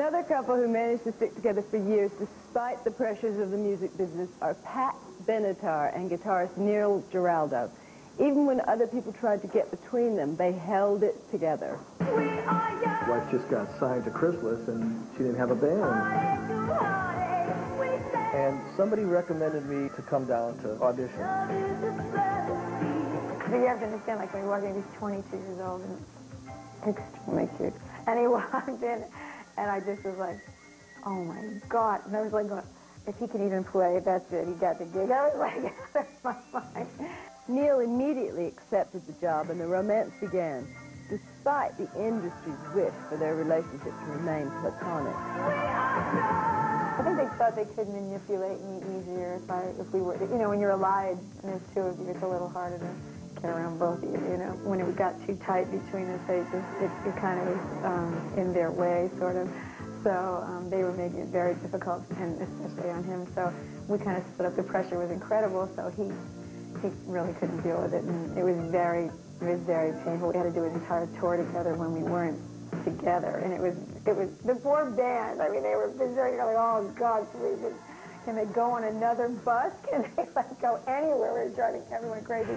Another couple who managed to stick together for years despite the pressures of the music business are Pat Benatar and guitarist Neil Giraldo. Even when other people tried to get between them, they held it together. Wife just got signed to Chrysalis and she didn't have a band. And somebody recommended me to come down to audition. You have to understand, like, when he walked in, he was 22 years old and extremely cute. And he walked in, and I just was like, oh my God. And I was like, if he can even play, that's it. He got the gig. I was like, that's my mind. Neil immediately accepted the job, and the romance began, despite the industry's wish for their relationship to remain platonic. I think they thought they could manipulate me easier if we were, you know, when you're allied and there's two of you, it's a little harder to get around both of you, you know. When it got too tight between us, it kind of was in their way, sort of. So they were making it very difficult, and especially on him. So we kind of split up. The pressure was incredible, so he really couldn't deal with it, and it was very painful. We had to do an entire tour together when we weren't together, and it was the poor band. I mean, they were like, oh God, please, can they go on another bus? Can they like go anywhere? We were driving everyone crazy.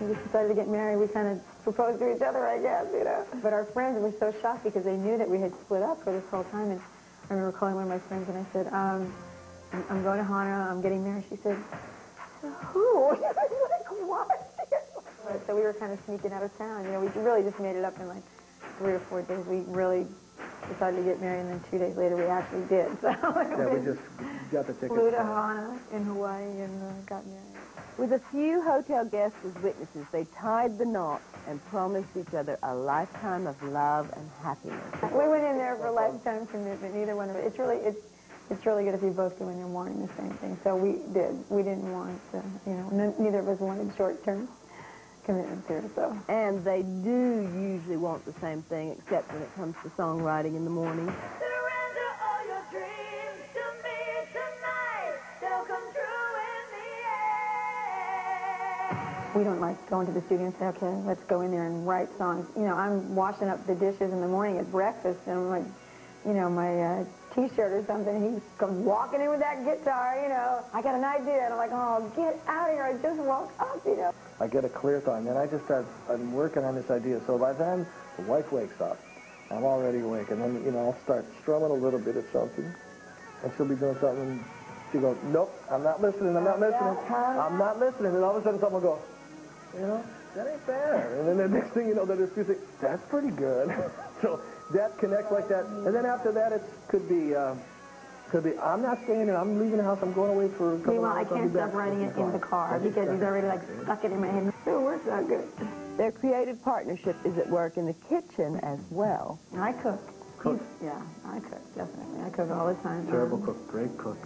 We decided to get married. We kind of proposed to each other, I guess, you know. But our friends were so shocked because they knew that we had split up for this whole time. And I remember calling one of my friends and I said, I'm going to Hana, I'm getting married. She said, who? I was like, what? So we were kind of sneaking out of town. You know, we really just made it up in like 3 or 4 days. We really decided to get married, and then 2 days later we actually did. So yeah, we just got the tickets. Flew to Hana in Hawaii and got married. With a few hotel guests as witnesses, they tied the knot and promised each other a lifetime of love and happiness. We went in there for a lifetime commitment. Neither one of us. It's really good if you both go in there wanting the same thing. So we did. We didn't want, you know, neither of us wanted short-term commitments here. So. And they do usually want the same thing, except when it comes to songwriting in the morning. We don't like going to the studio and say, okay, let's go in there and write songs. You know, I'm washing up the dishes in the morning at breakfast, and I'm like, you know, my T-shirt or something, he comes walking in with that guitar, you know. I got an idea, and I'm like, oh, get out of here, I just woke up, you know. I get a clear thought, and then I just start, I'm working on this idea. So by then, the wife wakes up. I'm already awake, and then, you know, I'll start strumming a little bit of something, and she'll be doing something, and she goes, nope, I'm not listening, I'm not listening, I'm not listening, and all of a sudden someone will go, you know, that ain't fair. And then the next thing you know, there's music, that's pretty good. So that connects like that. And then after that, it could be, I'm not staying here, I'm leaving the house, I'm going away for a couple Meanwhile, hours. I can't stop writing it in the car because he's already like stuck it in my head. So it works out good. Their creative partnership is at work in the kitchen as well. I cook. Cook? Yeah, I cook, definitely. I cook all the time. Terrible cook, great cook.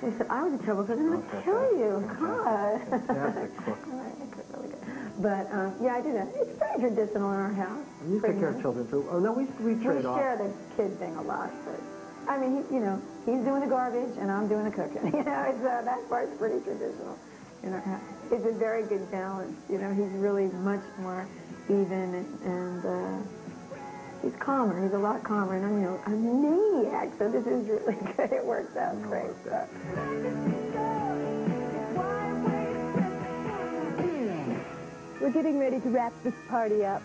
They said I was a terrible cook. I'm going to kill you. God. Fantastic cook. I cook really good. But, yeah, I do that. It's very traditional in our house. You take care of children, too. Oh, no, we trade off. We share the kid thing a lot, but, I mean, you know, he's doing the garbage and I'm doing the cooking. You know, it's, that part's pretty traditional in our house. It's a very good balance. You know, he's really much more even and he's calmer. He's a lot calmer, and I'm, you know, a maniac, so this is really good. It works out great. We're getting ready to wrap this party up.